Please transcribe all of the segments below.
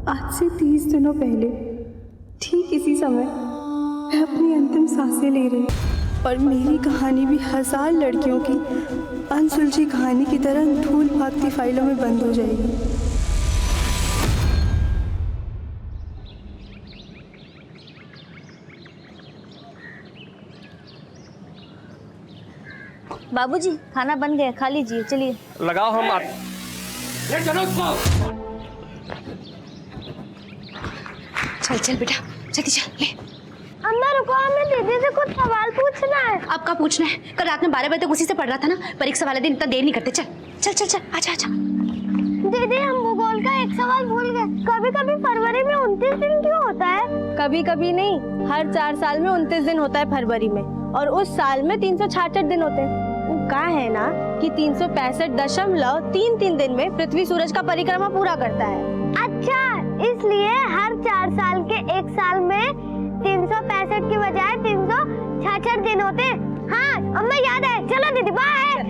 आज से 30 दिनों पहले ठीक इसी समय मैं अपनी अंतिम सांसें ले रही और मेरी कहानी भी हजार लड़कियों की अनसुलझी कहानी की तरह धूल भागती फाइलों में बंद हो जाएगी। बाबूजी खाना बन गया, खा लीजिए। चलिए लगाओ हम ले चलो उसको। चल चल बेटा जल्दी चल ले। अम्मा रुको, हमें दीदी से कुछ सवाल पूछना है। अब का पूछना है? कल रात में 12 बजे तक उसी से पढ़ रहा था ना। परीक्षा वाले दिन इतना देर नहीं करते। चल चल चल चल आजा आजा। दीदी हम भूगोल का एक सवाल भूल गए। कभी कभी फरवरी में 29 दिन क्यों होता है? कभी कभी नहीं, हर 4 साल में 29 दिन होता है फरवरी में, और उस साल में 366 दिन होते हैं। वो कहा है ना कि 365.33 दिन में पृथ्वी सूरज का परिक्रमा पूरा करता है। अच्छा, इसलिए हर 4 साल के एक साल में 365 की बजाय 366 दिन होते हैं। हाँ अम्मा याद है। चलो दीदी बाय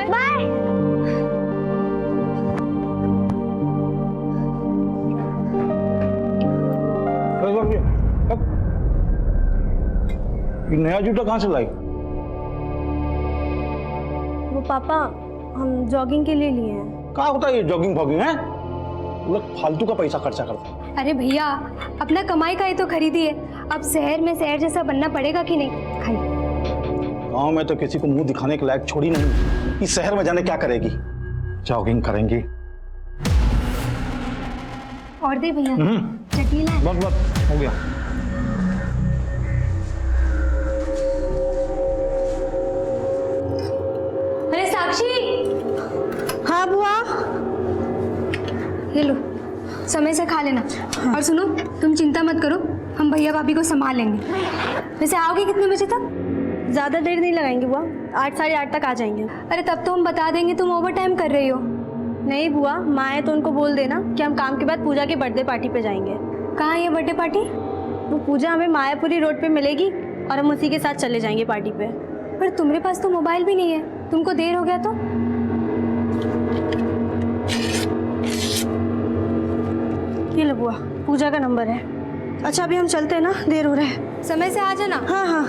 बाय। ये नया जूता कहाँ से लाई? वो पापा हम जॉगिंग के लिए लिए हैं। क्या होता है ये जॉगिंग फॉगिंग है? लोग फालतू का पैसा खर्चा करते हैं। अरे भैया अपना कमाई का ही तो खरीदी है। अब शहर में शहर जैसा बनना पड़ेगा कि नहीं? खाइए। गांव में तो किसी को मुंह दिखाने के लायक छोड़ी नहीं। इस शहर में जाने क्या करेगी? जॉगिंग करेंगी। और दे भैया चटनी लाए। बस हो गया। अरे साक्षी। हाँ बुआ। ये लो समय से खा लेना। और सुनो तुम चिंता मत करो, हम भैया भाभी को संभाल लेंगे। वैसे आओगे कितने बजे तक? ज़्यादा देर नहीं लगाएंगे बुआ, 8 साढ़े 8 तक आ जाएंगे। अरे तब तो हम बता देंगे तुम ओवर टाइम कर रही हो। नहीं बुआ, माँ है तो उनको बोल देना कि हम काम के बाद पूजा की बर्थडे पार्टी पे जाएंगे। कहाँ है ये बर्थडे पार्टी? वो पूजा हमें मायापुरी रोड पे मिलेगी और हम उसी के साथ चले जाएंगे पार्टी पे। पर तुम्हारे पास तो मोबाइल भी नहीं है, तुमको देर हो गया तो? ये लो बुआ, पूजा का नंबर है। अच्छा अभी हम चलते हैं ना, देर हो रहा है। समय से आ जाना। हाँ हाँ।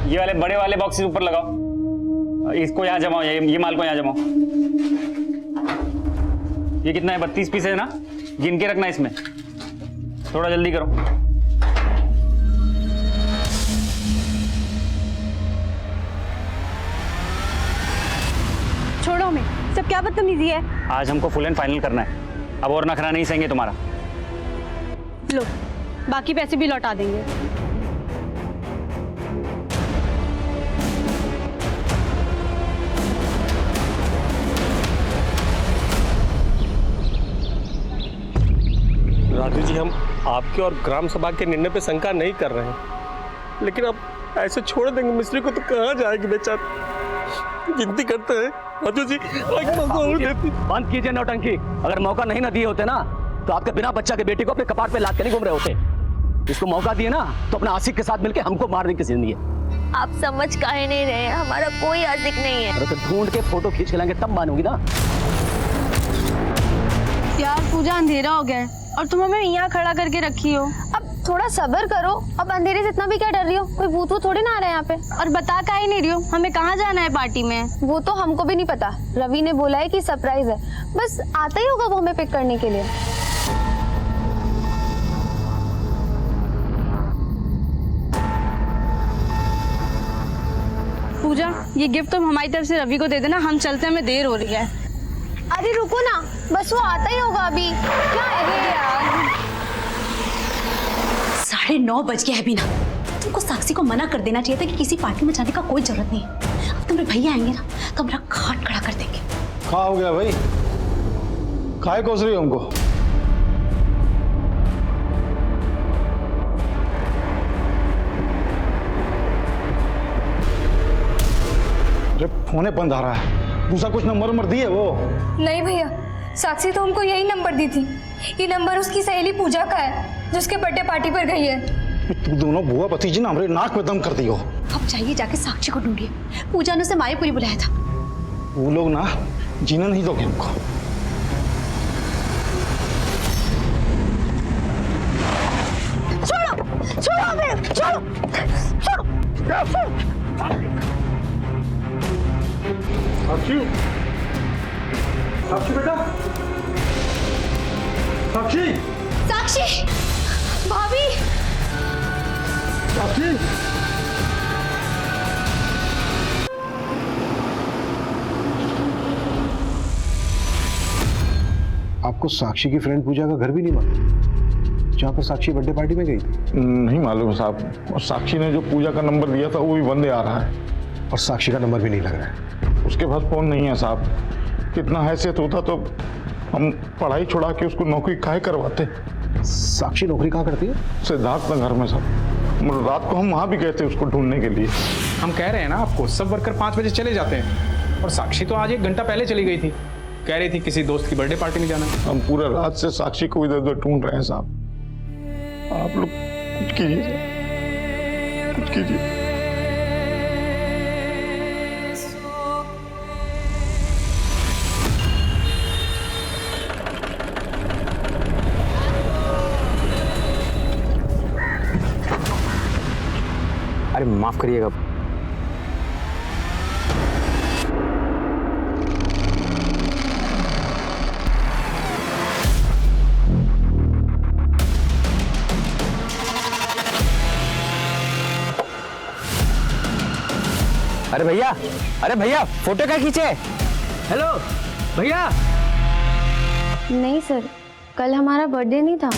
ये वाले बड़े वाले बॉक्सेस ऊपर लगाओ। इसको यहाँ जमाओ, ये माल को यहाँ जमाओ। ये कितना है? 32 पीस है ना? गिन के रखना इसमें। थोड़ा जल्दी करो। छोड़ो हमें, सब क्या बदतमीजी है। आज हमको फुल एंड फाइनल करना है। अब और नखरा नहीं सहेंगे तुम्हारा। लो बाकी पैसे भी लौटा देंगे। राजू जी, हम आपके और ग्राम सभा के निर्णय पे शंका नहीं कर रहे हैं, लेकिन अब ऐसे छोड़ देंगे मिस्त्री को तो कहाँ जाएगी बेचारा। गिनती करते हैं राजू जी, एक मौका और देती। बंद कीजिए नौटंकी। अगर मौका नहीं ना दिए होते ना तो आपके बिना बच्चा के बेटी को अपने कपाट पे लाद के नहीं घूम रहे होते। इसको मौका दिए ना तो अपने आशिक के साथ मिलके हमको मारने की जिंदगी है। आप समझ काहे नहीं रहे? हमारा कोई आशिक नहीं है। अरे तो ढूंढ के फोटो खींच के लाएंगे तब मानोगी ना। यार पूजा अंधेरा हो गया है और तुम हमें यहाँ खड़ा करके रखी हो। अब थोड़ा सब्र करो। अब अंधेरे से इतना भी क्या डर रही हो? कोई भूत वूत थोड़ी ना आ रहा है यहाँ पे। और बता का ही नहीं रही हो हमें कहाँ जाना है पार्टी में? वो तो हमको भी नहीं पता, रवि ने बोला है कि सरप्राइज है। बस आता ही होगा वो हमें पिक करने के लिए। पूजा ये गिफ्ट तुम हमारी तरफ से रवि को दे देना, हम चलते हैं, हमें देर हो रही है। अरे रुको ना, बस वो आता ही होगा अभी। क्या है यार? 9:30 बज गया है अभी ना। तुमको साक्षी को मना कर देना चाहिए था कि किसी पार्टी में जाने का कोई जरूरत नहीं है। अब तुम्हारे भैया आएंगे ना तो हमारा घाट खड़ा कर देंगे। क्या हो गया भाई, काहे कोस रही हो हमको? अरे फोन बंद आ रहा है, दूसरा कुछ नंबर दिए वो? नहीं भैया, साक्षी तो हमको यही नंबर दी थी। ये नंबर उसकी सहेली पूजा का है जिसके बर्थडे पार्टी पर गई है। तू दोनों बुआ भतीजी ना हमारे नाक में दम कर दी हो। अब जाइए जाके साक्षी को ढूंढिए। पूजा ने उसे मायापुरी बुलाया था। वो लोग ना जीना नहीं दोगे हमको। छोड़ो हमें, छोड़ो छोड़ो छोड़ो। साक्षी, साक्षी बेटा, साक्षी, साक्षी, भाभी, साक्षी। आपको साक्षी की फ्रेंड पूजा का घर भी नहीं मालूम, जहाँ पर साक्षी बर्थडे पार्टी में गई थी? नहीं मालूम साहब, और साक्षी ने जो पूजा का नंबर दिया था वो भी बंद आ रहा है। और साक्षी का नंबर भी नहीं लग रहा है। उसके पास फोन नहीं है साहब। कितना हैसियत होता तो हम पढ़ाई छुड़ा के उसको नौकरी काहे करवाते। साक्षी नौकरी कहाँ करती है? सिद्धार्थ नगर में साहब। रात को हम वहाँ भी गए थे उसको ढूंढने के लिए। हम कह रहे हैं ना आपको, सब वर्कर 5 बजे चले जाते हैं और साक्षी तो आज 1 घंटा पहले चली गई थी। कह रही थी किसी दोस्त की बर्थडे पार्टी में जाना। हम पूरा रात से साक्षी को इधर उधर ढूंढ रहे हैं साहब। आप लोग कुछ कीजिए, कुछ कीजिए। अरे माफ करिएगा। अरे भैया, अरे भैया, फोटो क्या खींचे? हेलो भैया। नहीं सर, कल हमारा बर्थडे नहीं था।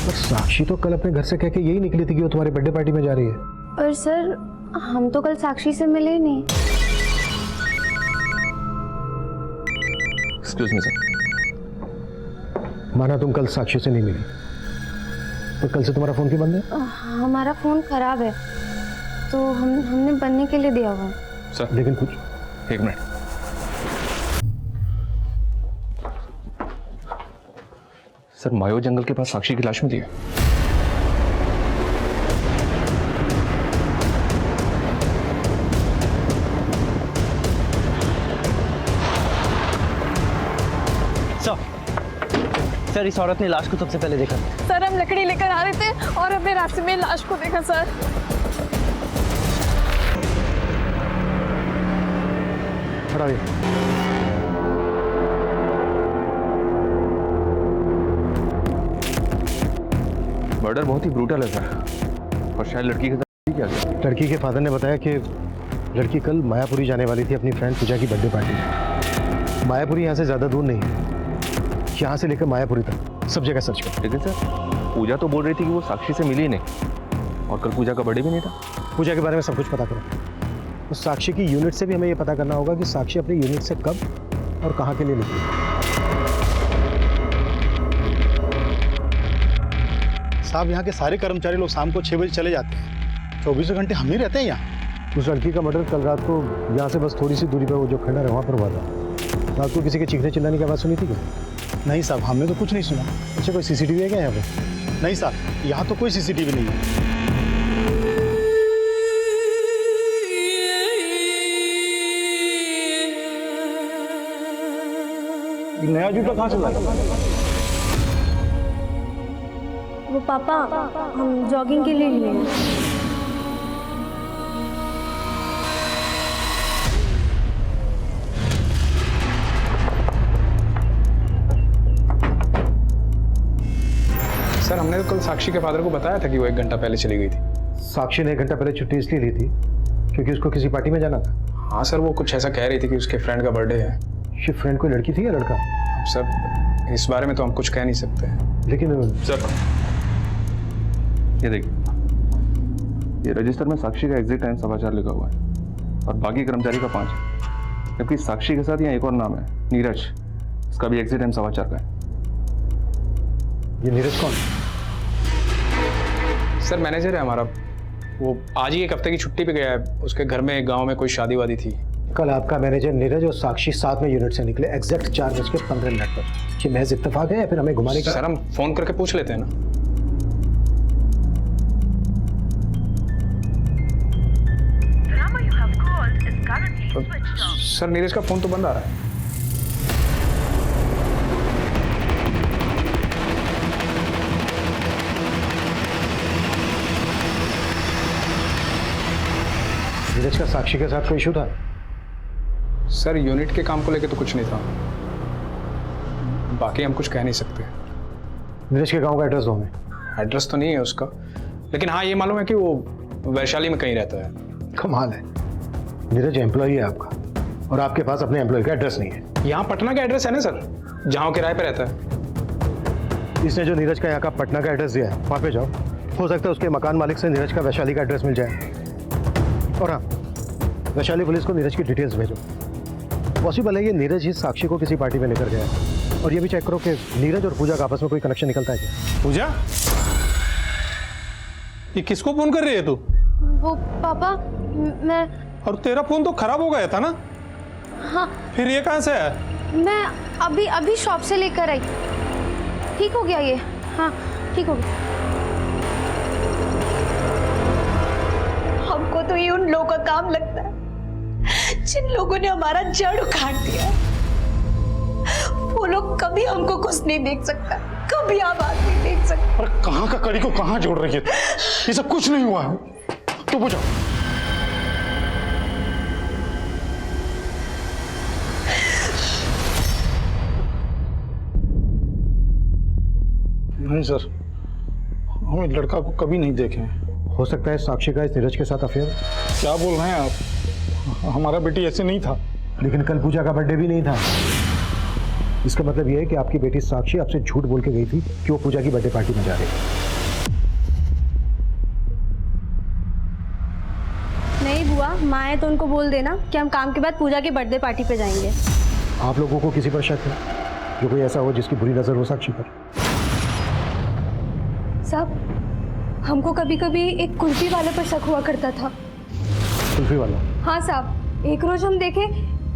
पर साक्षी तो कल अपने घर से कह के यही निकली थी कि वो तुम्हारी बर्थडे पार्टी में जा रही है। पर सर, हम तो कल साक्षी से मिले ही नहीं। Excuse me sir. माना तुम कल साक्षी से नहीं मिली, तो कल से तुम्हारा फोन क्यों बंद है? हमारा फोन खराब है तो हमने बनने के लिए दिया हुआ है। सर लेकिन कुछ 1 मिनट। सर मायो जंगल के पास साक्षी की लाश मिली है। सर इस औरत ने लाश को सबसे पहले देखा। सर हम लकड़ी लेकर आ रहे थे और हमने रास्ते में लाश को देखा सर। हटाइए। मर्डर बहुत ही ब्रूटल है सर, और शायद लड़की के साथ क्या गया। लड़की के फादर ने बताया कि लड़की कल मायापुरी जाने वाली थी अपनी फ्रेंड पूजा की बर्थडे पार्टी में। मायापुरी यहाँ से ज़्यादा दूर नहीं है, यहाँ से लेकर मायापुरी तक सब जगह सर्च कर। लेकिन सर पूजा तो बोल रही थी कि वो साक्षी से मिली नहीं, और कल पूजा का बर्थडे भी नहीं था। पूजा के बारे में सब कुछ पता करो। तो साक्षी की यूनिट से भी हमें ये पता करना होगा कि साक्षी अपनी यूनिट से कब और कहाँ के लिए निकली। साहब यहाँ के सारे कर्मचारी लोग शाम को 6 बजे चले जाते हैं, 24 घंटे हम ही रहते हैं यहाँ। उस लड़की का मर्डर कल रात को यहाँ से बस थोड़ी सी दूरी पर वो जो खंडर है वहाँ पर हुआ था। रात को किसी के चीखने चिल्लाने की आवाज़ सुनी थी क्या? नहीं साहब, हमने तो कुछ नहीं सुना। अच्छा कोई सीसीटीवी है क्या यहाँ पे? नहीं साहब, यहाँ तो कोई सीसीटीवी नहीं है। नया जूता कहाँ से लाया? वो पापा हम जॉगिंग के लिए लिए हैं। सर हमने तो कल साक्षी के फादर को बताया था कि वो 1 घंटा पहले चली गई थी। साक्षी ने 1 घंटा पहले छुट्टी इसलिए ली थी क्योंकि उसको किसी पार्टी में जाना था। हाँ सर, वो कुछ ऐसा कह रही थी कि उसके फ्रेंड का बर्थडे है। ये फ्रेंड कोई लड़की थी या लड़का? अब सर इस बारे में तो हम कुछ कह नहीं सकते। लेकिन सर ये देखिए, ये रजिस्टर में साक्षी का एग्जिट टाइम 4:15 लिखा हुआ है और बाकी कर्मचारी का 5 है, जबकि साक्षी के साथ यहाँ एक और नाम है नीरज, इसका भी एग्जिट टाइम 4:15 का है। ये नीरज कौन? सर मैनेजर है हमारा, वो आज ही एक हफ्ते की छुट्टी पे गया है, उसके घर में गांव में कोई शादी वादी थी। कल आपका मैनेजर नीरज और साक्षी साथ में यूनिट से निकले एग्जैक्ट 4:15 पर। ये महज इत्तेफाक है या फिर हमें घुमाने का? सर हम फोन करके पूछ लेते हैं ना। सर नीरज का फोन तो बंद आ रहा है। नीरज का साक्षी के साथ कोई इशू था? सर यूनिट के काम को लेके तो कुछ नहीं था, बाकी हम कुछ कह नहीं सकते। नीरज के गांव का एड्रेस दो हमें। एड्रेस तो नहीं है उसका, लेकिन हाँ ये मालूम है कि वो वैशाली में कहीं रहता है। कमाल है, नीरज एम्प्लॉई है आपका और आपके पास अपने एम्प्लॉय का एड्रेस नहीं है। यहाँ पटना का एड्रेस है ना सर, जहाँ वो किराए पे रहता है। इसने जो नीरज का यहाँ का पटना का एड्रेस दिया है वहाँ पे जाओ, हो सकता है उसके मकान मालिक से नीरज का वैशाली का एड्रेस मिल जाए। और हाँ, वैशाली पुलिस को नीरज की डिटेल्स भेजो। पॉसिबल है ये नीरज ही साक्षी को किसी पार्टी में लेकर गया है। और ये भी चेक करो कि नीरज और पूजा का आपस में कोई कनेक्शन निकलता है क्या। पूजा, ये किसको फोन कर रही है तू? वो पापा, मैं। और तेरा फोन तो खराब हो गया था ना? हाँ। फिर ये कहाँ से है? मैं अभी शॉप से लेकर आई, ठीक हो गया ये। हाँ ठीक हो गया। हमको तो ये उन लोगों का काम लगता है जिन लोगों ने हमारा जड़ उखाड़ दिया। वो लोग कभी हमको खुश नहीं देख सकता, कभी आबाद नहीं देख सकता। अरे कहाँ का कड़ी को कहाँ जोड़ रही है? ये सब कुछ नहीं हुआ है, तो पूछो। नहीं सर, हम इस लड़का को कभी नहीं देखे। हो सकता है साक्षी का इस नीरज के साथ अफेयर। क्या बोल रहे हैं आप? हमारा बेटी ऐसे नहीं था। लेकिन कल पूजा का बर्थडे भी नहीं था। इसका मतलब यह है कि आपकी बेटी साक्षी आपसे झूठ बोल के गई थी कि वो पूजा की बर्थडे पार्टी में जा रही है। नहीं बुआ, माँ है तो उनको बोल देना कि हम काम के बाद पूजा की बर्थडे पार्टी पे जाएंगे। आप लोगों को किसी पर शक है जो कोई ऐसा हो जिसकी बुरी नजर हो साक्षी पर? साहब, हमको कभी कभी एक कुल्फी वाले पर शक हुआ करता था। कुल्फी वाला? हाँ साहब, एक रोज हम देखे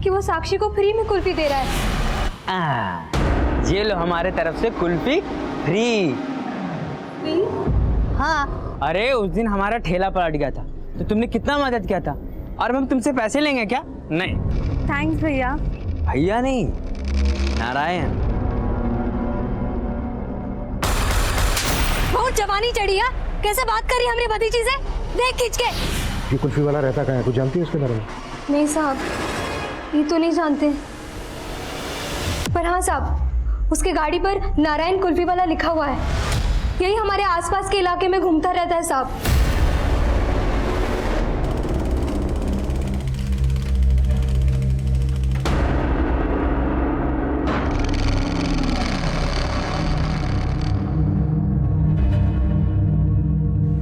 कि वो साक्षी को फ्री में कुल्फी दे रहा है। ये लो हमारे तरफ से कुल्फी फ्री। हाँ, अरे उस दिन हमारा ठेला पलट गया था तो तुमने कितना मदद किया था, और हम तुमसे पैसे लेंगे क्या? नहीं। थैंक्स भैया। भैया नहीं, नारायण। बहुत जवानी चढ़ी है, कैसे बात करी हमारी भतीजी से? देख खींच के। ये कुल्फी वाला रहता कहाँ है, कुछ जानती है उसके बारे में? नहीं साहब, ये तो नहीं जानते, पर हाँ साहब, उसके गाड़ी पर नारायण कुल्फी वाला लिखा हुआ है। यही हमारे आसपास के इलाके में घूमता रहता है साहब।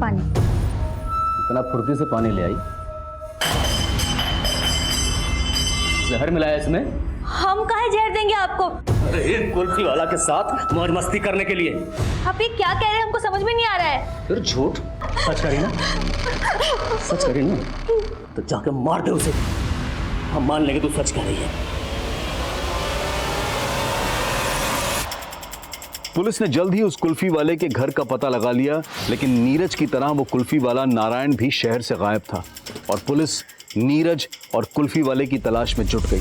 पानी। इतना फुर्ती से पानी ले आई? जहर मिलाया इसमें? हम काहे जहर देंगे आपको? अरे एक कुल्फी वाला के साथ मौज मस्ती करने के लिए। आप ये क्या कह रहे हैं, हमको समझ में नहीं आ रहा है। फिर झूठ सच करी ना? सच करी ना तो जाके मार दे उसे, हम मान लेंगे तू सच कह रही है। पुलिस ने जल्द ही उस कुल्फी वाले के घर का पता लगा लिया, लेकिन नीरज की तरह वो कुल्फी वाला नारायण भी शहर से गायब था और पुलिस नीरज और कुल्फी वाले की तलाश में जुट गई।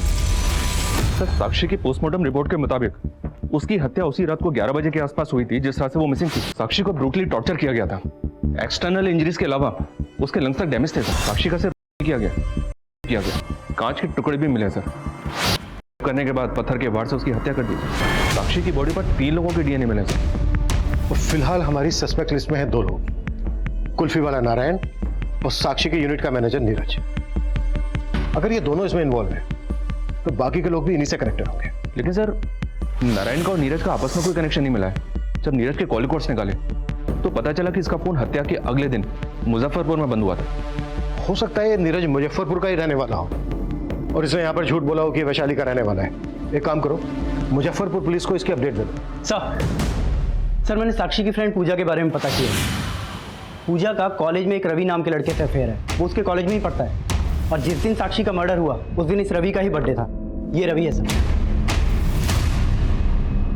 सर, साक्षी की पोस्टमार्टम रिपोर्ट के मुताबिक उसकी हत्या उसी रात को 11 बजे के आसपास हुई थी जिस रात से वो मिसिंग थी। साक्षी को ब्रूटली टॉर्चर किया गया था। एक्सटर्नल इंजरीज के अलावा उसके लंग्स तक डैमेज थे। साक्षी का सिर किया गया, कांच के टुकड़े भी मिले सर। करने के बाद पत्थर के वार से उसकी हत्या कर दी। साक्षी की बॉडी पर 3 लोगों के डीएनए मिले सर। और फिलहाल हमारी सस्पेक्ट लिस्ट में है 2 लोग, कुल्फी वाला नारायण और साक्षी के यूनिट का मैनेजर नीरज। अगर ये दोनों इसमें इन्वॉल्व हैं तो बाकी के लोग भी इन्हीं से कनेक्टेड होंगे। लेकिन सर, नारायण का और नीरज का आपस में कोई कनेक्शन नहीं मिला है, जब नीरज के कॉल रिकॉर्ड्स निकाले तो पता चला कि इसका फोन हत्या के अगले दिन मुजफ्फरपुर में बंद हुआ था। हो सकता है ये नीरज मुजफ्फरपुर का ही रहने वाला हो और इसने यहाँ पर झूठ बोला हो कि वैशाली का रहने वाला है। एक काम करो, मुजफ्फरपुर पुलिस को इसकी अपडेट दे दो। सर मैंने साक्षी की फ्रेंड पूजा के बारे में पता किया। पूजा का कॉलेज में एक रवि नाम के लड़के से अफेयर है, वो उसके कॉलेज में ही पढ़ता है। और जिस दिन साक्षी का मर्डर हुआ उस दिन इस रवि का ही बर्थडे था। ये रवि है सर।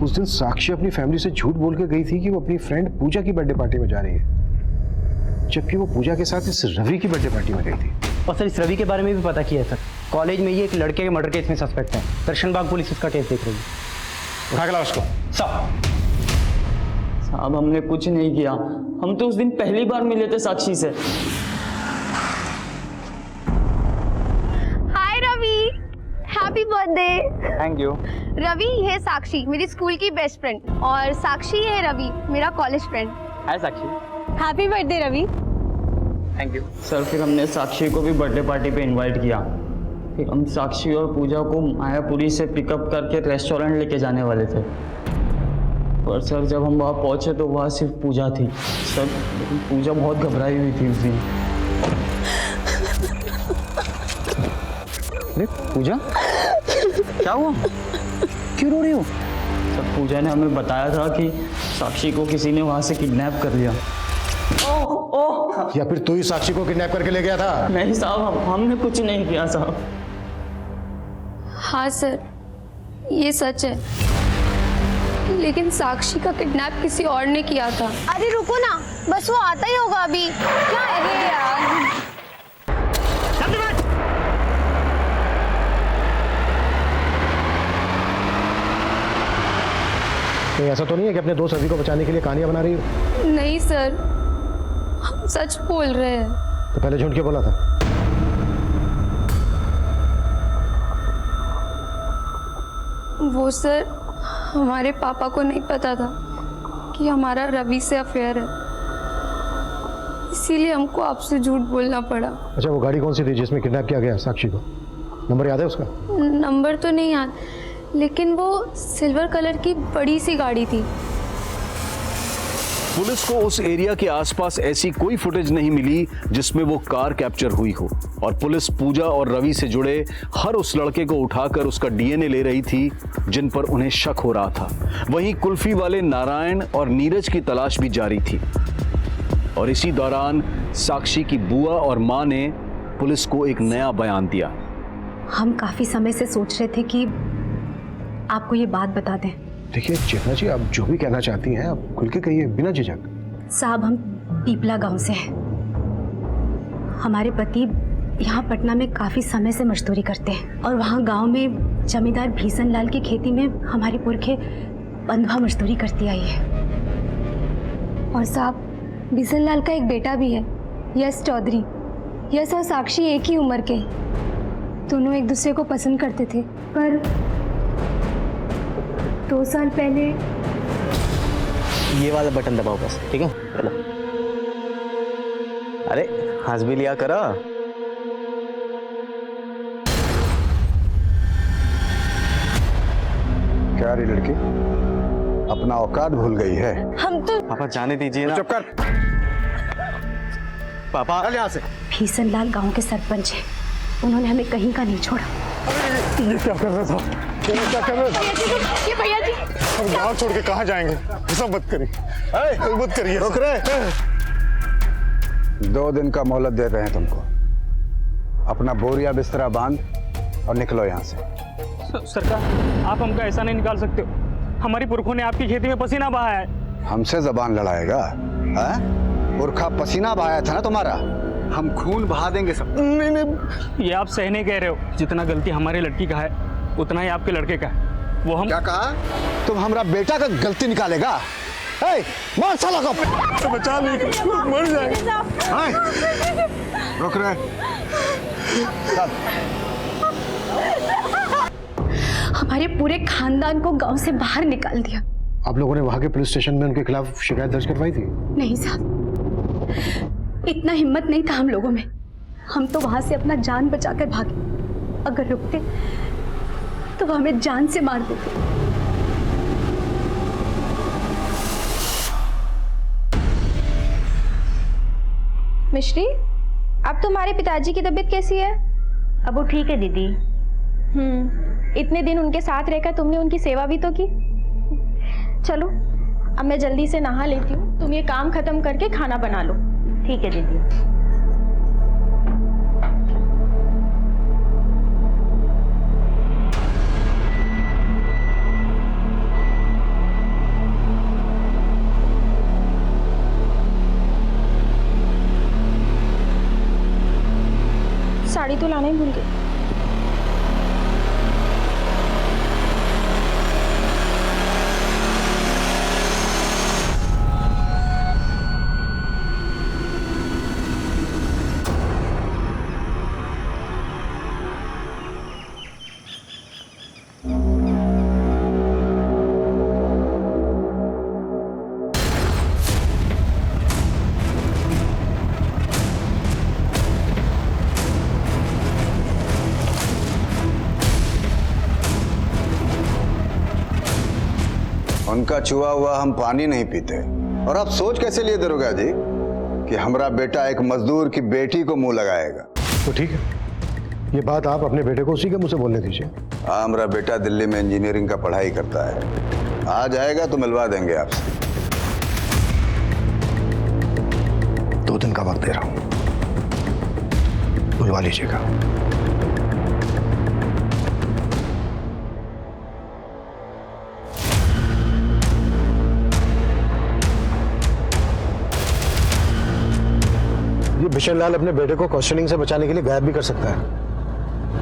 उस दिन साक्षी अपनी फैमिली से झूठ बोल के गई थी कि वो अपनी फ्रेंड पूजा की बर्थडे पार्टी में जा रही है, जबकि वो पूजा के साथ इस रवि की बर्थडे पार्टी में गई थी। और सर इस रवि के बारे में भी पता किया है सर। कॉलेज में ये एक लड़के के मर्डर केस में सस्पेक्ट है। दर्शनबाग पुलिस इसका केस देख रही है। उठा के लाओ उसको। साहब हमने कुछ नहीं किया, हम तो उस दिन पहली बार मिले थे साक्षी से। Hi Ravi, happy birthday. Thank you. Ravi ये साक्षी मेरी स्कूल की बेस्ट फ्रेंड, और साक्षी ये रवि मेरा college friend. Hi Sakshi. Happy birthday Ravi. Thank you sir. फिर हमने साक्षी को भी बर्थडे पार्टी पे इनवाइट किया। फिर हम साक्षी और पूजा को मायापुरी से पिकअप करके रेस्टोरेंट लेके जाने वाले थे, पर सर जब हम वहाँ पहुँचे तो वहाँ सिर्फ पूजा थी सर। लेकिन पूजा बहुत घबराई हुई थी उस दिन। अरे पूजा क्या हुआ, क्यों रो रही हो? सर पूजा ने हमें बताया था कि साक्षी को किसी ने वहाँ से किडनैप कर लिया। ओह या फिर तू ही साक्षी को किडनैप करके ले गया था? नहीं साहब, हमने कुछ नहीं किया साहब। हाँ सर, ये सच है, लेकिन साक्षी का किडनैप किसी और ने किया था। अरे रुको ना, बस वो आता ही होगा अभी। क्या है यार? कहीं ऐसा तो नहीं है कि अपने दोस्त रवि को बचाने के लिए कहानियां बना रही हो? नहीं सर, हम सच बोल रहे हैं। तो पहले झूठ क्यों बोला था? वो सर, हमारे पापा को नहीं पता था कि हमारा रवि से अफेयर है, इसीलिए हमको आपसे झूठ बोलना पड़ा। अच्छा, वो गाड़ी कौन सी थी जिसमें किडनैप किया गया साक्षी को? नंबर याद है उसका? नंबर तो नहीं याद, लेकिन वो सिल्वर कलर की बड़ी सी गाड़ी थी। पुलिस को उस एरिया के आसपास ऐसी कोई फुटेज नहीं मिली जिसमें वो कार कैप्चर हुई हो, और पुलिस पूजा और रवि से जुड़े हर उस लड़के को उठाकर उसका डीएनए ले रही थी जिन पर उन्हें शक हो रहा था। वहीं कुल्फी वाले नारायण और नीरज की तलाश भी जारी थी, और इसी दौरान साक्षी की बुआ और मां ने पुलिस को एक नया बयान दिया। हम काफी समय से सोच रहे थे कि आपको ये बात बता दें। देखिए चेतना जी, आप जो भी कहना चाहती हैं आप खुल के कहिए, बिना झिझक। साहब, हम पीपला गांव से हैं। हमारे पति यहाँ पटना में काफी समय से मजदूरी करते हैं, और वहाँ गांव में जमींदार भीषण लाल की खेती में हमारी पुरखे बंधुआ मजदूरी करती आई है। और साहब, भीषण लाल का एक बेटा भी है, यश चौधरी। यश और साक्षी एक ही उम्र के, दोनों एक दूसरे को पसंद करते थे, पर 2 साल पहले। ये वाला बटन दबाओ बस, ठीक है? चलो। अरे हंस भी लिया करो। क्या रही लड़की अपना औकात भूल गई है? हम तो पापा जाने दीजिए ना। चुप कर पापा। चल यहाँ से। भीषण लाल गाँव के सरपंच हैं, उन्होंने हमें कहीं का नहीं छोड़ा। ये क्या कर रहा था? ये क्या कर रहा था? ये भैया जी, हम गांव छोड़ के कहाँ जाएंगे? ऐसा मत करिए, मत करिए। रुक रहे। 2 दिन का मोहलत दे रहे हैं तुमको। अपना बोरिया बिस्तरा बांध और निकलो यहाँ से। सरकार, आप हमको ऐसा नहीं निकाल सकते हो। हमारी पुरखों ने आपकी खेती में पसीना बहाया है। हमसे जबान लड़ाएगा? पुरखा पसीना बहाया था ना तुम्हारा, हम खून बहा देंगे सब। नहीं नहीं, ये आप सही नहीं कह रहे हो। जितना गलती हमारी लड़की का है उतना ही आपके लड़के का है। वो हम क्या कहा? तुम हमारा बेटा का गलती निकालेगा? मार साला को। तो बचा नहीं, मर जाएगा। रुक रहे। हमारे पूरे खानदान को गांव से बाहर निकाल दिया। आप लोगों ने वहां के पुलिस स्टेशन में उनके खिलाफ शिकायत दर्ज करवाई थी? नहीं साहब, इतना हिम्मत नहीं था हम लोगों में। हम तो वहां से अपना जान बचाकर भागे। अगर रुकते तो वो हमें जान से मार देते। मिश्री, अब तुम्हारे पिताजी की तबीयत कैसी है? अब वो ठीक है दीदी। इतने दिन उनके साथ रहकर तुमने उनकी सेवा भी तो की। चलो अब मैं जल्दी से नहा लेती हूँ, तुम ये काम खत्म करके खाना बना लो। ठीक है दीदी। साड़ी तो लाना ही भूल गई। उनका छुआ हुआ हम पानी नहीं पीते। और आप सोच कैसे लिए दरोगा जी कि हमारा बेटा एक मजदूर की बेटी को मुंह लगाएगा? तो ठीक है, ये बात आप अपने बेटे को उसी के मुंह से बोलने दीजिए। हाँ, हमारा बेटा दिल्ली में इंजीनियरिंग का पढ़ाई करता है, आ जाएगा तो मिलवा देंगे आपसे। 2 दिन का वक्त दे रहा हूं, बुलवा लीजिएगा। ये बिशन लाल अपने बेटे को क्वेश्चनिंग से बचाने के लिए गायब भी कर सकता है।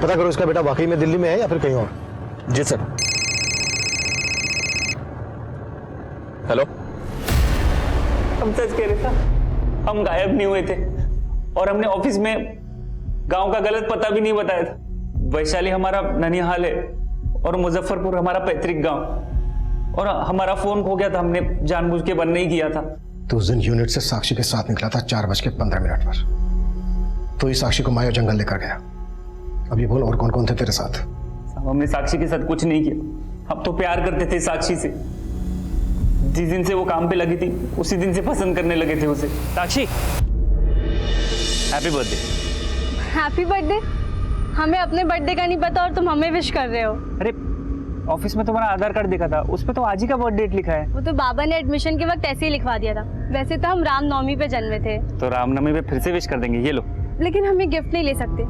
पता करो इसका बेटा वाकई में दिल्ली में है या फिर कहीं और। जी सर। हेलो, हम सच कह रहे थे, हम गायब नहीं हुए थे और हमने ऑफिस में गांव का गलत पता भी नहीं बताया था। वैशाली हमारा ननिहाल है और मुजफ्फरपुर हमारा पैतृक गांव, और हमारा फोन खो गया था, हमने जानबूझ के बंद नहीं किया था। तो उस दिन यूनिट से साक्षी के साथ निकला था 4:15 पर, तो इस साक्षी को माया जंगल लेकर गया। अब ये बोल, और कौन कौन थे तेरे साथ? हमने साक्षी के साथ कुछ नहीं किया, हम तो प्यार करते थे साक्षी से। जिस दिन से वो काम पे लगी थी उसी दिन से पसंद करने लगे थे उसे। साक्षी, हैप्पी बर्थडे। Happy birthday? हमें अपने बर्थडे का नहीं पता और तुम हमें विश कर रहे हो। अरे ऑफिस में तुम्हारा आधार कार्ड देखा था, उस पे तो आज ही का बर्थ डेट लिखा है। वो तो बाबा ने एडमिशन के वक्त ऐसे ही लिखवा दिया था। वैसे तो हम रामनवमी पे जन्मे थे। तो रामनवमी पे फिर से विश कर देंगे, ये लो। लेकिन हमें गिफ्ट नहीं ले सकते,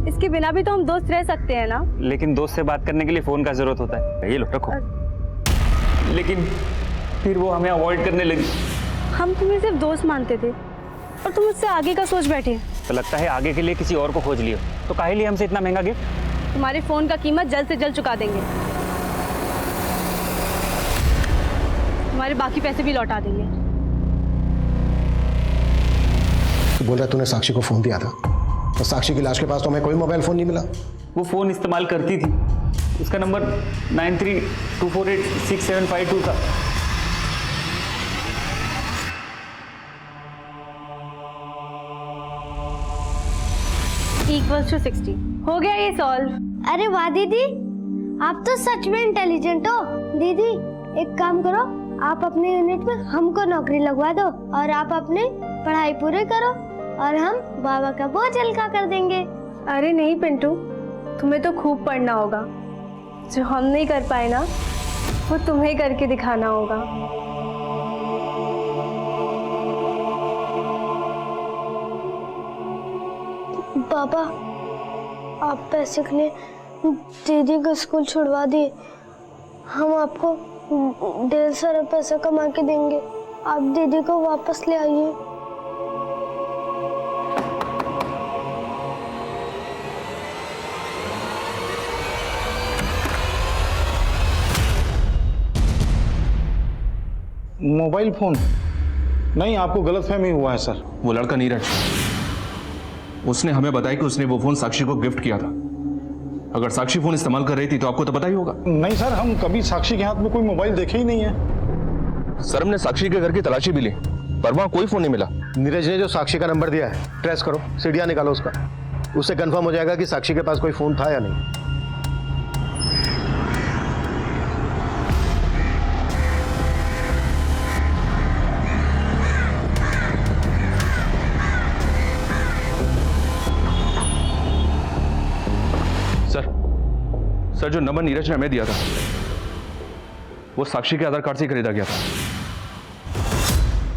इसके बिना भी तो हम दोस्त रह सकते हैं ना। लेकिन दोस्त से बात करने के लिए फोन का जरूरत होता है, ये लो रखो। लेकिन फिर वो हमें अवॉइड करने लगी। हम तुम्हें सिर्फ दोस्त मानते थे और तुम उससे आगे का सोच बैठे। तो लगता है आगे के लिए किसी और को खोज लियो। तो काहे लिए हमसे इतना महंगा गिफ्ट? तुम्हारे फोन का कीमत जल्द से जल्द चुका देंगे, तुम्हारे बाकी पैसे भी लौटा देंगे। तो बोल रहा तूने साक्षी को फोन दिया था, और साक्षी की लाश के पास तो हमें कोई मोबाइल फोन नहीं मिला। वो फोन इस्तेमाल करती थी, उसका नंबर 93248675 था। = 60 हो गया ये सॉल्व। अरे वाह दीदी, आप तो सच में इंटेलिजेंट हो। दीदी एक काम करो, आप अपने यूनिट में हमको नौकरी लगवा दो और आप अपनी पढ़ाई पूरी करो और हम बाबा का बोझ हल्का कर देंगे। अरे नहीं पिंटू, तुम्हें तो खूब पढ़ना होगा। जो हम नहीं कर पाए ना, वो तुम्हें करके दिखाना होगा। पापा, आप पैसे के लिए दीदी का स्कूल छुड़वा दिए। हम आपको ढेर सारा पैसा कमा के देंगे, आप दीदी को वापस ले आइए। Mobile phone? नहीं, आपको गलतफहमी हुआ है सर। वो लड़का नीरज, उसने हमें बताया कि उसने वो फोन साक्षी को गिफ्ट किया था। अगर साक्षी फोन इस्तेमाल कर रही थी तो आपको तो पता ही होगा। नहीं सर, हम कभी साक्षी के हाथ में कोई मोबाइल देखे ही नहीं है। सर, हमने साक्षी के घर की तलाशी भी ली, पर वहां कोई फोन नहीं मिला। नीरज ने जो साक्षी का नंबर दिया है, ट्रेस करो, सीढ़ियां निकालो उसका, उससे कंफर्म हो जाएगा कि साक्षी के पास कोई फोन था या नहीं। सर, जो नंबर नीरज ने हमें दिया था वो साक्षी के आधार कार्ड से खरीदा गया था।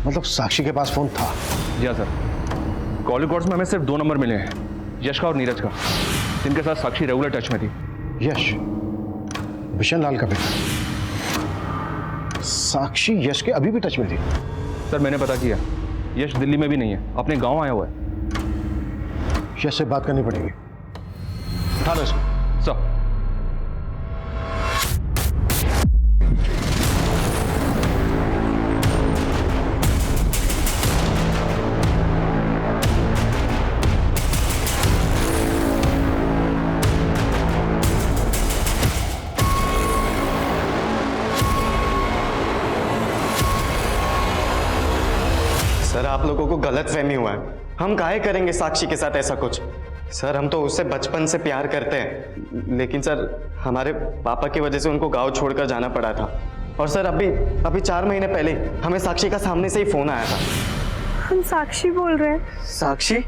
मतलब साक्षी के पास फोन था? जी हाँ सर। कॉल रिकॉर्ड्स में हमें सिर्फ 2 नंबर मिले हैं, यश का और नीरज का, जिनके साथ साक्षी रेगुलर टच में थी। यश बिशन लाल का बेटा? साक्षी यश के अभी भी टच में थी? सर मैंने पता किया, यश दिल्ली में भी नहीं है, अपने गांव आया हुआ है। यश से बात करनी पड़ेगी। उठा लो इसको। सर। सर आप लोगों को गलतफहमी हुआ है। हम काहे करेंगे साक्षी के साथ ऐसा कुछ? सर हम तो उससे बचपन से प्यार करते हैं, लेकिन सर हमारे पापा की वजह से उनको गांव छोड़कर जाना पड़ा था। और सर अभी 4 महीने पहले हमें साक्षी का सामने से ही फोन आया था। हम साक्षी बोल रहे हैं। साक्षी?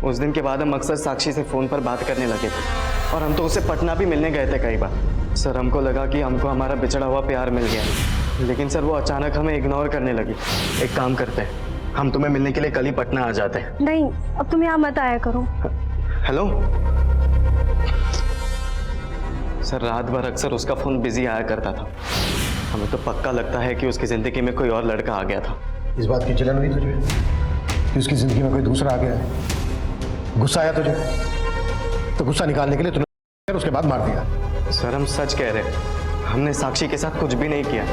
उस दिन के बाद हम अक्सर साक्षी से फोन पर बात करने लगे थे और हम तो उससे पटना भी मिलने गए थे कई बार। सर हमको लगा कि हमको हमारा बिछड़ा हुआ प्यार मिल गया, लेकिन सर वो अचानक हमें इग्नोर करने लगी। एक काम करते हैं, हम तुम्हें मिलने के लिए कल ही पटना आ जाते हैं। नहीं, अब तुम यहाँ मत आया करो। हेलो सर, रात भर अक्सर उसका फोन बिजी आया करता था। हमें तो पक्का लगता है कि उसकी जिंदगी में कोई और लड़का आ गया था। इस बात की जलन हुई तुझे कि उसकी जिंदगी में कोई दूसरा आ गया है? गुस्सा आया तुझे? तो गुस्सा निकालने के लिए तूने उसके बाद मार दिया। सर हम सच कह रहे हैं, हमने साक्षी के साथ कुछ भी नहीं किया।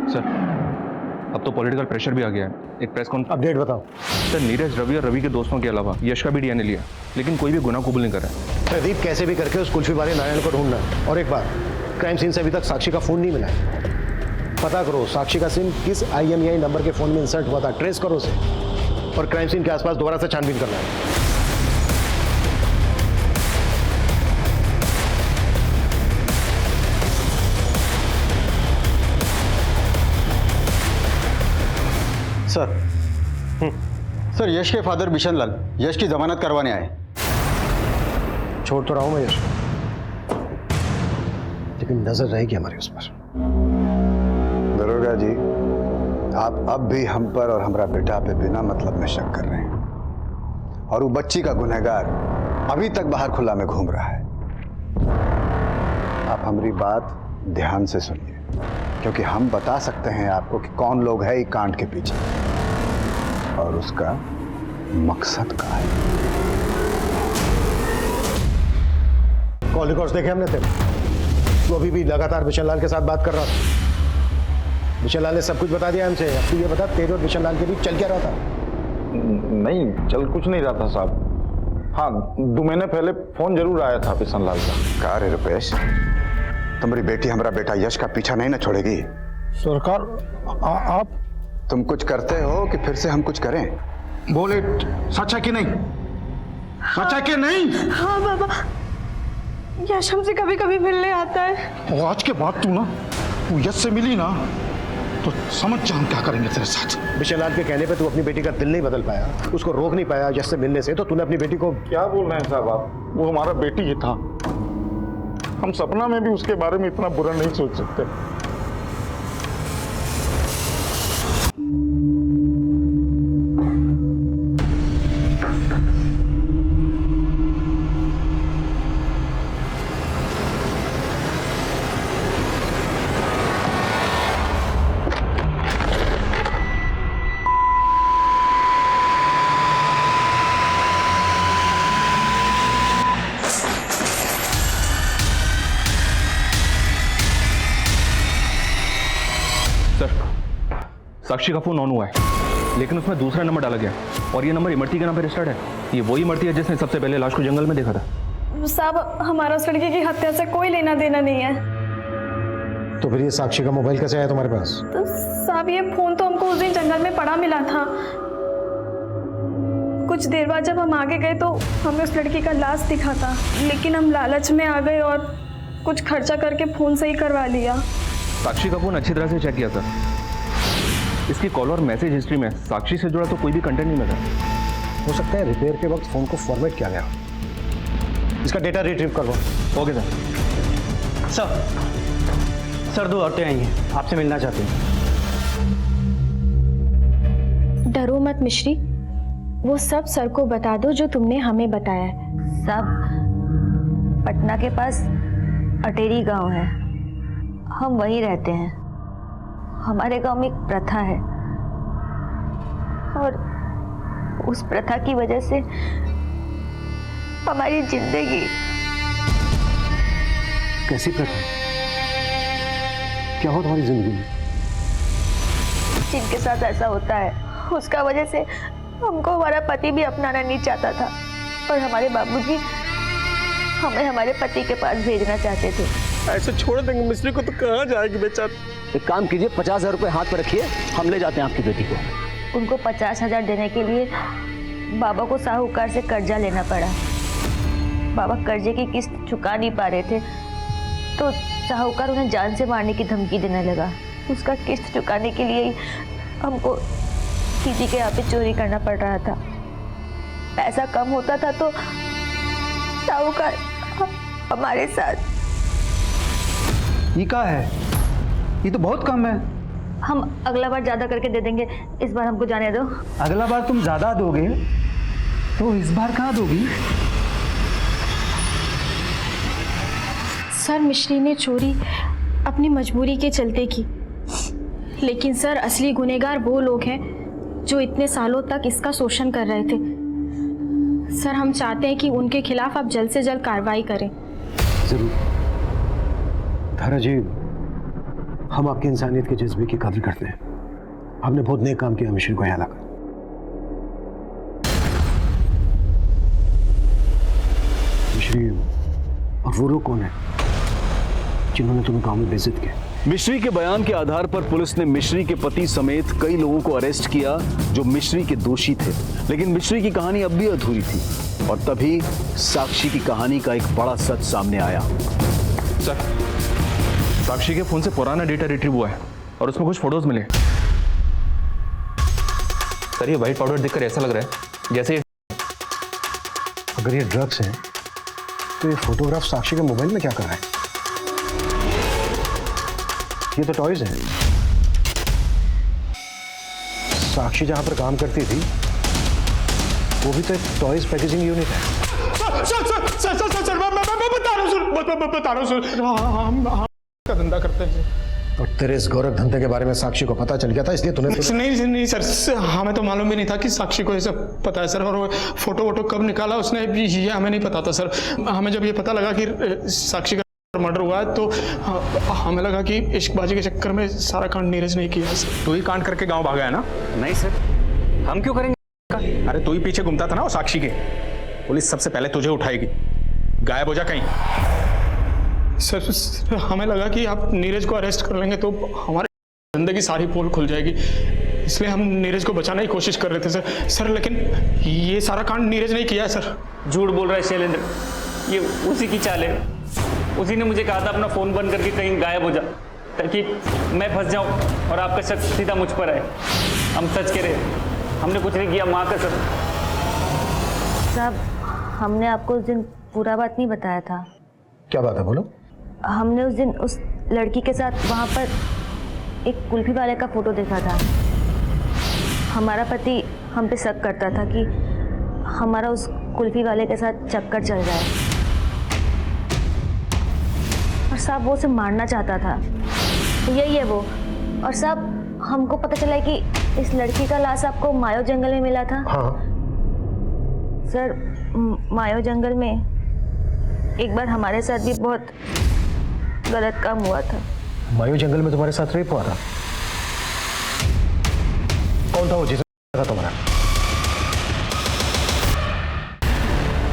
सर अब तो पॉलिटिकल प्रेशर भी आ गया है। एक प्रेस कॉन्फ्रेंस। अपडेट बताओ। सर नीरज, रवि और रवि के दोस्तों के अलावा यश का भी डीएनए लिया, लेकिन कोई भी गुनाह कबूल नहीं कर रहा है। प्रदीप कैसे भी करके उस कुल्फी वाले नारायण को ढूंढना है। और एक बात, क्राइम सीन से अभी तक साक्षी का फोन नहीं मिला है। पता करो साक्षी का सिम किस IMEI नंबर के फोन में इंसर्ट हुआ था, ट्रेस करो उसे और क्राइम सीन के आसपास दोबारा से छानबीन करना है। सर यश के फादर बिशन लाल यश की जमानत करवाने आए। छोड़ तो रहा हूं मैं यश, लेकिन नजर रहेगी हमारी उस पर। दरोगा जी, आप अब भी हम पर और हमारा बेटा पे बिना मतलब में शक कर रहे हैं, और वो बच्ची का गुनहगार अभी तक बाहर खुला में घूम रहा है। आप हमारी बात ध्यान से सुनिए, क्योंकि हम बता सकते हैं आपको कि कौन लोग है इस कांड के पीछे और उसका मकसद क्या है। कॉल रिकॉर्ड्स देखे हमने तेरे, तू अभी भी लगातार बिशन लाल के साथ बात कर रहा था। बिशन लाल ने सब कुछ बता दिया हमसे। अब तू ये बता, तेरे और बिशन लाल के बीच चल क्या रहा था? नहीं, चल कुछ नहीं रहा था साहब। हाँ, 2 महीने पहले फोन जरूर आया था बिशन लाल का। कहा रे रुपेश, तुम्हारी बेटी हमारा बेटा यश का पीछा नहीं ना छोड़ेगी? सरकार आप तुम कुछ करते हो कि फिर से हम कुछ करें? बोले सच है कि नहीं? सच है कि नहीं? हाँ बाबा, यश हमसे कभी कभी मिलने आता है। और आज के बाद तू यश से मिली ना तो समझ जा हम क्या करेंगे तेरे साथ। बिशन लाल के कहने पे तू अपनी बेटी का दिल नहीं बदल पाया, उसको रोक नहीं पाया यश से मिलने से, तो तूने अपनी बेटी को। क्या बोल रहे हैं साहब आप? वो हमारा बेटी ही था। हम सपना में भी उसके बारे में इतना बुरा नहीं सोच सकते। साक्षी का फोन ऑन हुआ है, लेकिन उसमें दूसरा नंबर डाला गया और ये नंबर इमरती के नाम पे रजिस्टर्ड है। ये वही इमरती है जिसने सबसे पहले लाश को जंगल में देखा था। साहब हमारा उस लड़के की हत्या से कोई लेना देना नहीं है। तो फिर ये साक्षी का मोबाइल कैसे आया तुम्हारे पास? तो साहब ये फोन तो हमको उस दिन जंगल में पड़ा मिला था। कुछ देर बाद जब हम आगे गए तो हमें उस लड़की का लाश दिखा था, लेकिन हम लालच में आ गए और कुछ खर्चा करके फोन सही करवा लिया। साक्षी का फोन अच्छी तरह से चेक किया सर, इसकी कॉल और मैसेज हिस्ट्री में साक्षी से जुड़ा तो कोई भी कंटेंट नहीं मिला। हो सकता है रिपेयर के वक्त फोन को फॉर्मेट किया गया। इसका डेटा रिट्रीव करवाओ। Okay sir. सर 2 औरतें आई हैं, आपसे मिलना चाहती हैं। डरो मत मिश्री, वो सब सर को बता दो जो तुमने हमें बताया है। सब पटना के पास अटेरी गांव है, हम वहीं रहते हैं। हमारे गांव में एक प्रथा है और उस प्रथा की वजह से हमारी जिंदगी। कैसी प्रथा? क्या हो तुम्हारी जिंदगी में? जिनके साथ ऐसा होता है उसका वजह से हमको हमारा पति भी अपनाना नहीं चाहता था और हमारे बाबूजी हमें हमारे पति के पास भेजना चाहते थे। ऐसे छोड़ देंगे मिस्त्री को तो कहाँ जाएगी बेचारी? एक काम कीजिए, 50,000 रुपए हाथ पर रखिए, हम ले जाते हैं आपकी बेटी को। उनको 50,000 देने के लिए बाबा को साहूकार से कर्जा लेना पड़ा। बाबा कर्जे की किस्त चुका नहीं पा रहे थे तो साहूकार उन्हें जान से मारने की धमकी देने लगा। उसका किस्त चुकाने के लिए ही हमको किसी के यहाँ पे चोरी करना पड़ रहा था। पैसा कम होता था तो साहूकार हमारे साथ। ये क्या है? ये तो बहुत कम है। हम अगला बार ज्यादा करके दे देंगे, इस बार हमको जाने दो। अगला बार तुम ज्यादा दोगे तो इस बार कहाँ दोगी? सर मिश्री ने चोरी अपनी मजबूरी के चलते की, लेकिन सर असली गुनहगार वो लोग हैं जो इतने सालों तक इसका शोषण कर रहे थे। सर हम चाहते हैं कि उनके खिलाफ आप जल्द से जल्द कार्रवाई करें। जरूर धारा जी, हम आपकी इंसानियत के जज्बे की कदर करते हैं। हमने बहुत नेक काम किया मिश्री को यहाँ लाकर। मिश्री और वो लोग कौन है जिन्होंने तुम्हें गांव में बेइज्जत किया? मिश्री के बयान के आधार पर पुलिस ने मिश्री के पति समेत कई लोगों को अरेस्ट किया जो मिश्री के दोषी थे, लेकिन मिश्री की कहानी अब भी अधूरी थी और तभी साक्षी की कहानी का एक बड़ा सच सामने आया। सर, साक्षी के फोन से पुराना डेटा रिट्रीव हुआ है और उसमें कुछ फोटोज मिले। सर ये व्हाइट पाउडर देखकर ऐसा लग रहा है जैसे अगर ये ड्रग्स हैं तो ये फोटोग्राफ साक्षी के मोबाइल में क्या कर रहा है? ये तो टॉयज हैं। साक्षी जहां पर काम करती थी वो भी तो एक टॉयज पैकेजिंग यूनिट है। सर मैं बता रहा हूँ हम का धंधा करते हैं और तेरे इस गौरव धंधे के बारे में साक्षी को पता चल गया था, इसलिए तूने नहीं सर, हमें तो मालूम भी नहीं था कि साक्षी को ये सब पता है सर। और वो फोटो कब निकाला उसने ये हमें नहीं पता था सर। हमें जब ये पता लगा कि साक्षी का मर्डर हुआ है तो हमें लगा कि इश्कबाजी के चक्कर में सारा कांड नीरज नहीं किया सर। तू ही कांड करके गाँव भागा है ना? नहीं सर, हम क्यों करेंगे? अरे तू ही पीछे घूमता था ना वो साक्षी के। पुलिस सबसे पहले तुझे उठाएगी, गायब हो जा कहीं। सर हमें लगा कि आप नीरज को अरेस्ट कर लेंगे तो हमारे जिंदगी सारी पोल खुल जाएगी, इसलिए हम नीरज को बचाने की कोशिश कर रहे थे सर। लेकिन ये सारा कांड नीरज नहीं किया है सर। झूठ बोल रहा है शैलेंद्र, ये उसी की चाल है। उसी ने मुझे कहा था अपना फोन बंद करके कहीं गायब हो जा ताकि मैं फंस जाऊं और आपका शक सीधा मुझ पर आए। हम सच कह रहे, हमने कुछ नहीं किया माँ कसम। साहब हमने आपको उस दिन पूरा बात नहीं बताया था। क्या बात है, बोलो। हमने उस दिन उस लड़की के साथ वहाँ पर एक कुल्फी वाले का फोटो देखा था। हमारा पति हम पे शक करता था कि हमारा उस कुल्फी वाले के साथ चक्कर चल रहा है और साहब वो उसे मारना चाहता था। यही है वो। और साहब हमको पता चला कि इस लड़की का लाश आपको मायो जंगल में मिला था। हाँ सर मायो जंगल में एक बार हमारे साथ भी बहुत गलत काम हुआ था। मायो जंगल में तुम्हारे साथ रेप हुआ था? कौन था वो जिसने तुम्हारा?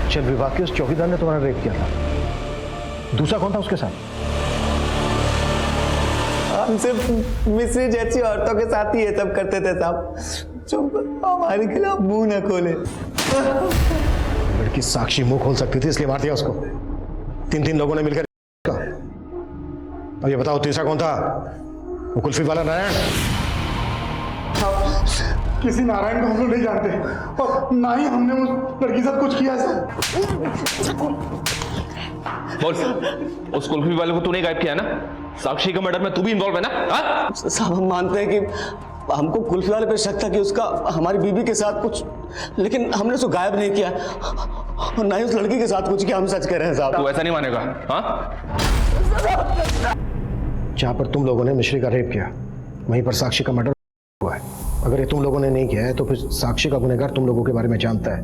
शायद विभाग के उस चौकीदार ने तुम्हारा रेप किया था। दूसरा कौन था उसके साथ? हम सिर्फ मिश्री जैसी औरतों के साथ ही ये सब करते थे साहब, जो हमारे खिलाफ मुंह न खोले। लड़की साक्षी मुंह खोल सकती थी इसलिए मार दिया उसको। 3 लोगों ने मिलकर। अब ये बताओ तीसरा कौन था? वो कुल्फी वाला नारायण? किसी नारायण को हम लोग नहीं जानते और ना ही हमने उस लड़की के साथ कुछ किया है सर। बोल, उस कुल्फी वाले को तूने गायब किया ना? साक्षी के मर्डर में तू भी इन्वॉल्व है ना? साहब हम मानते हैं कि हमको कुल्फी वाले पे शक था कि उसका हमारी बीवी के साथ कुछ, लेकिन हमने उसको गायब नहीं किया और ना ही उस लड़की के साथ कुछ किया। हम सच कह रहे हैं साहब। तू ऐसा नहीं मानेगा? हाँ, जहां पर तुम लोगों ने मिश्री का रेप किया वहीं पर साक्षी का मर्डर हुआ है। अगर ये तुम लोगों ने नहीं किया है तो फिर साक्षी का गुनहगार तुम लोगों के बारे में जानता है।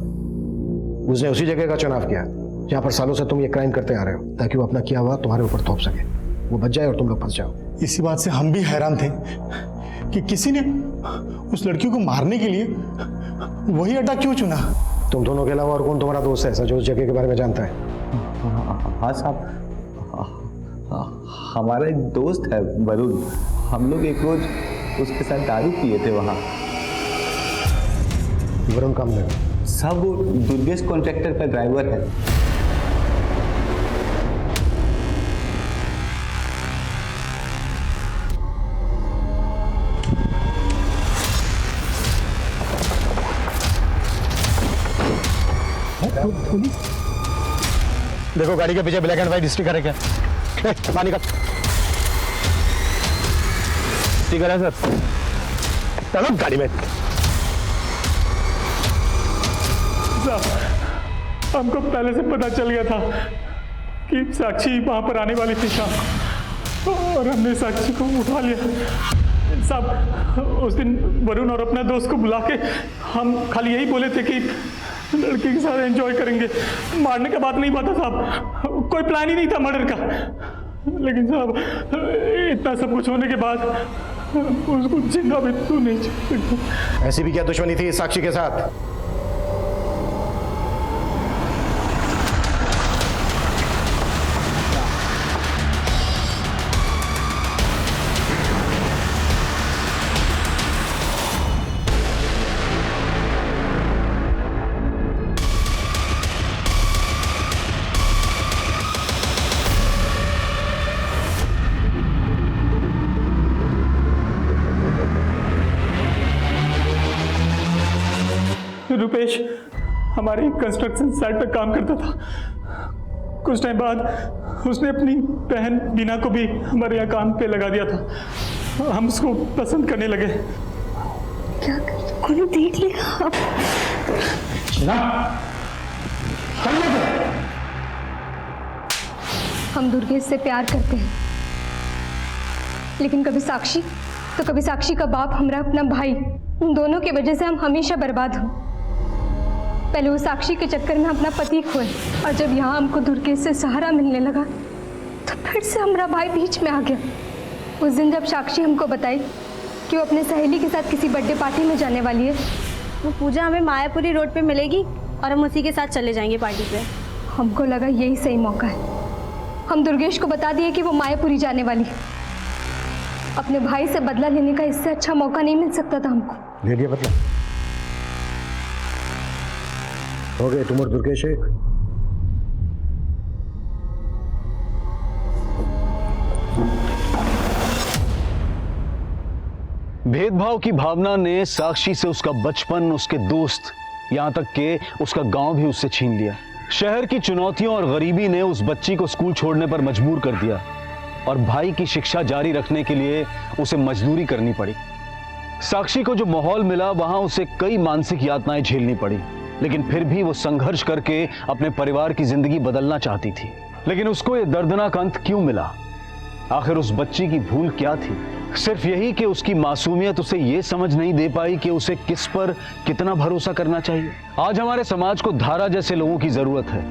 उसने उसी जगह का चुनाव किया जहां पर सालों से तुम ये क्राइम करते आ रहे हो, ताकि वो अपना किया हुआ तुम्हारे ऊपर थोप सके, वो बच जाए और तुम लोग फंस जाओ। इसी बात से हम भी हैरान थे कि किसी ने उस लड़की को मारने के लिए वही अड्डा क्यों चुना। तुम दोनों के अलावा और कौन तुम्हारा दोस्त है ऐसा जो उस जगह के बारे में जानता है? हाँ साहब, हमारा एक दोस्त है वरुण, हम लोग एक रोज उसके साथ दारू पिए थे वहाँ। वरुण काम लगा साहब, वो दुर्गेश कॉन्ट्रैक्टर का ड्राइवर है। देखो गाड़ी के पीछे ब्लैक एंड व्हाइट स्टिकर है क्या? पानी का स्टिकर है सर। चलो गाड़ी में। हमको पहले से पता चल गया था कि साक्षी वहां पर आने वाली थी शाम, और हमने साक्षी को उठा लिया। साहब, उस दिन वरुण और अपना दोस्त को बुला के हम खाली यही बोले थे कि लड़की के साथ एंजॉय करेंगे, मारने का बात नहीं पता साहब, कोई प्लान ही नहीं था मर्डर का। लेकिन साहब, इतना सब कुछ होने के बाद उसको जिंदा भी तो नहीं छोड़ सकता। ऐसी भी क्या दुश्मनी थी साक्षी के साथ? रुपेश हमारी कंस्ट्रक्शन साइट पर काम करता था। कुछ टाइम बाद उसने अपनी बहन बीना को भी हमारे यहाँ काम पे लगा दिया था। हम उसको पसंद करने लगे। क्या कोई देख लेगा? हम दुर्गेश से प्यार करते हैं, लेकिन कभी साक्षी तो कभी साक्षी का बाप, हमारा अपना भाई, उन दोनों की वजह से हम हमेशा बर्बाद हुए। पहले वो साक्षी के चक्कर में अपना पति खोए, और जब यहाँ हमको दुर्गेश से सहारा मिलने लगा तो फिर से हमारा भाई बीच में आ गया। उस दिन जब साक्षी हमको बताई कि वो अपने सहेली के साथ किसी बर्थडे पार्टी में जाने वाली है, वो पूजा हमें मायापुरी रोड पे मिलेगी और हम उसी के साथ चले जाएंगे पार्टी पे। हमको लगा यही सही मौका है। हम दुर्गेश को बता दिए कि वो मायापुरी जाने वाली है। अपने भाई से बदला लेने का इससे अच्छा मौका नहीं मिल सकता था हमको। ले लिया बदला? हो गए तुम और दुर्गेश एक। भेदभाव की भावना ने साक्षी से उसका बचपन, उसके दोस्त, यहां तक कि उसका गांव भी उससे छीन लिया। शहर की चुनौतियों और गरीबी ने उस बच्ची को स्कूल छोड़ने पर मजबूर कर दिया और भाई की शिक्षा जारी रखने के लिए उसे मजदूरी करनी पड़ी। साक्षी को जो माहौल मिला वहां उसे कई मानसिक यातनाएं झेलनी पड़ी, लेकिन फिर भी वो संघर्ष करके अपने परिवार की जिंदगी बदलना चाहती थी। लेकिन उसको ये दर्दनाक अंत क्यों मिला? आखिर उस बच्ची की भूल क्या थी? सिर्फ यही कि उसकी मासूमियत उसे ये समझ नहीं दे पाई कि उसे किस पर कितना भरोसा करना चाहिए। आज हमारे समाज को धारा जैसे लोगों की जरूरत है,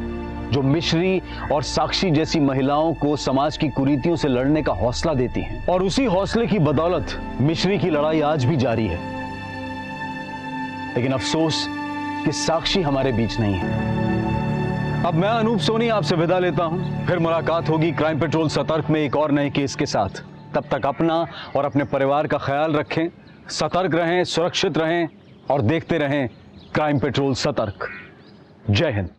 जो मिश्री और साक्षी जैसी महिलाओं को समाज की कुरीतियों से लड़ने का हौसला देती हैं। और उसी हौसले की बदौलत मिश्री की लड़ाई आज भी जारी है। लेकिन अफसोस कि साक्षी हमारे बीच नहीं है। अब मैं अनूप सोनी आपसे विदा लेता हूं। फिर मुलाकात होगी क्राइम पेट्रोल सतर्क में एक और नए केस के साथ। तब तक अपना और अपने परिवार का ख्याल रखें, सतर्क रहें, सुरक्षित रहें और देखते रहें क्राइम पेट्रोल सतर्क। जय हिंद।